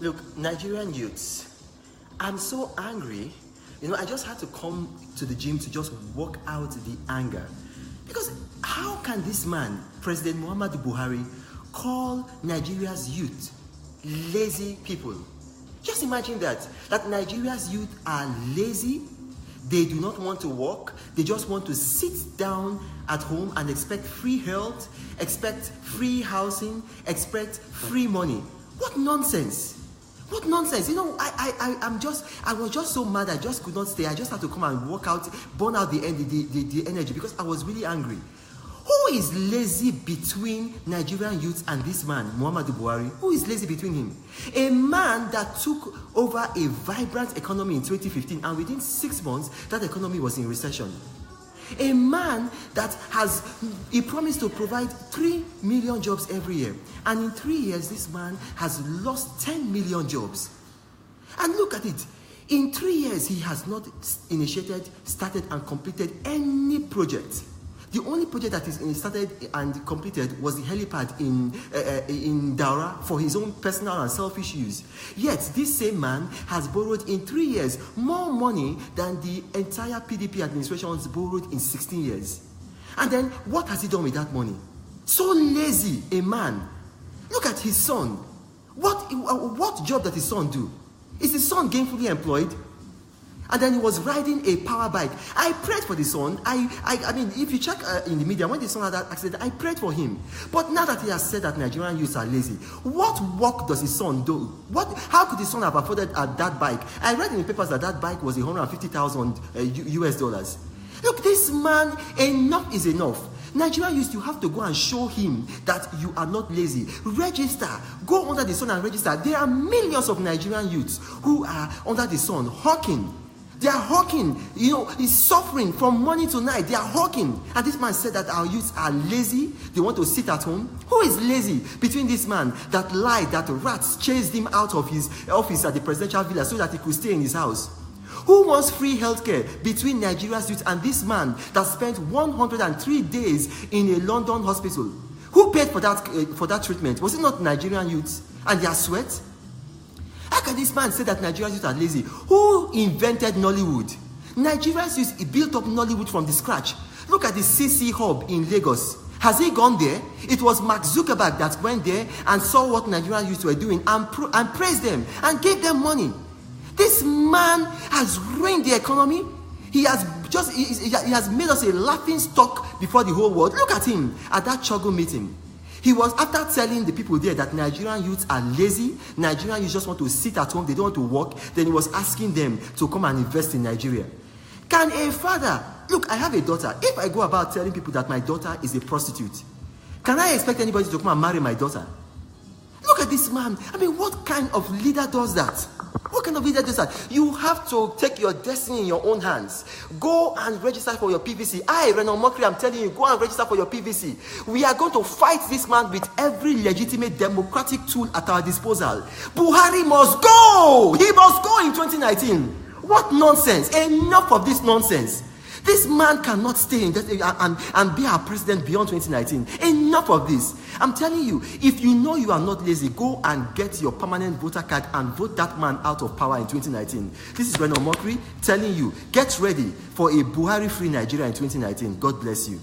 Look, Nigerian youths, I'm so angry. I just had to come to the gym to just work out the anger. Because how can this man, President Muhammadu Buhari, call Nigeria's youth lazy people? Just imagine that Nigeria's youth are lazy. They do not want to work. They just want to sit down at home and expect free health, expect free housing, expect free money. What nonsense! What nonsense! I was just so mad. I just could not stay. I just had to come and work out, burn out the energy because I was really angry. Who is lazy between Nigerian youths and this man, Muhammadu Buhari? Who is lazy between him? A man that took over a vibrant economy in 2015, and within 6 months, that economy was in recession. A man that he promised to provide 3 million jobs every year. And in 3 years, this man has lost 10 million jobs. And look at it. In 3 years, he has not initiated, started, and completed any project. The only project that is started and completed was the helipad in Daura for his own personal and selfish use. Yet, this same man has borrowed in 3 years more money than the entire PDP administration has borrowed in 16 years. And then, what has he done with that money? So lazy a man. Look at his son. What job does his son do? Is his son gainfully employed? And then he was riding a power bike. I prayed for the son. I mean, if you check in the media, when the son had that accident, I prayed for him. But now that he has said that Nigerian youths are lazy, what work does his son do? How could his son have afforded that bike? I read in the papers that bike was $150,000 US dollars. Look, this man, enough is enough. Nigerian youths, you have to go and show him that you are not lazy. Register. Go under the sun and register. There are millions of Nigerian youths who are under the sun, hawking. They are hawking, he's suffering from morning to night. They are hawking. And this man said that our youths are lazy. They want to sit at home. Who is lazy between this man that lied that rats chased him out of his office at the presidential villa so that he could stay in his house? Who wants free healthcare between Nigeria's youth and this man that spent 103 days in a London hospital? Who paid for that treatment? Was it not Nigerian youths and their sweat? How can this man say that Nigerian youth are lazy? Who invented Nollywood? Nigeria's youth built up Nollywood from the scratch. Look at the CC hub in Lagos. Has he gone there? It was Mark Zuckerberg that went there and saw what Nigerian youth were doing and praised them and gave them money. This man has ruined the economy. He has made us a laughing stock before the whole world. Look at him at that Chogo meeting. He was, after telling the people there that Nigerian youths are lazy, Nigerian youths just want to sit at home, they don't want to work, then he was asking them to come and invest in Nigeria. Can a father, look, I have a daughter. If I go about telling people that my daughter is a prostitute, can I expect anybody to come and marry my daughter? Look at this man. I mean, what kind of leader does that? What kind of leader does that? You have to take your destiny in your own hands. Go and register for your PVC. Renan Mokri, I'm telling you, go and register for your PVC. We are going to fight this man with every legitimate democratic tool at our disposal. Buhari must go! He must go in 2019. What nonsense! Enough of this nonsense. This man cannot stay in and be our president beyond 2019. Enough of this. I'm telling you, if you know you are not lazy, go and get your permanent voter card and vote that man out of power in 2019. This is Renan Mokri telling you, get ready for a Buhari-free Nigeria in 2019. God bless you.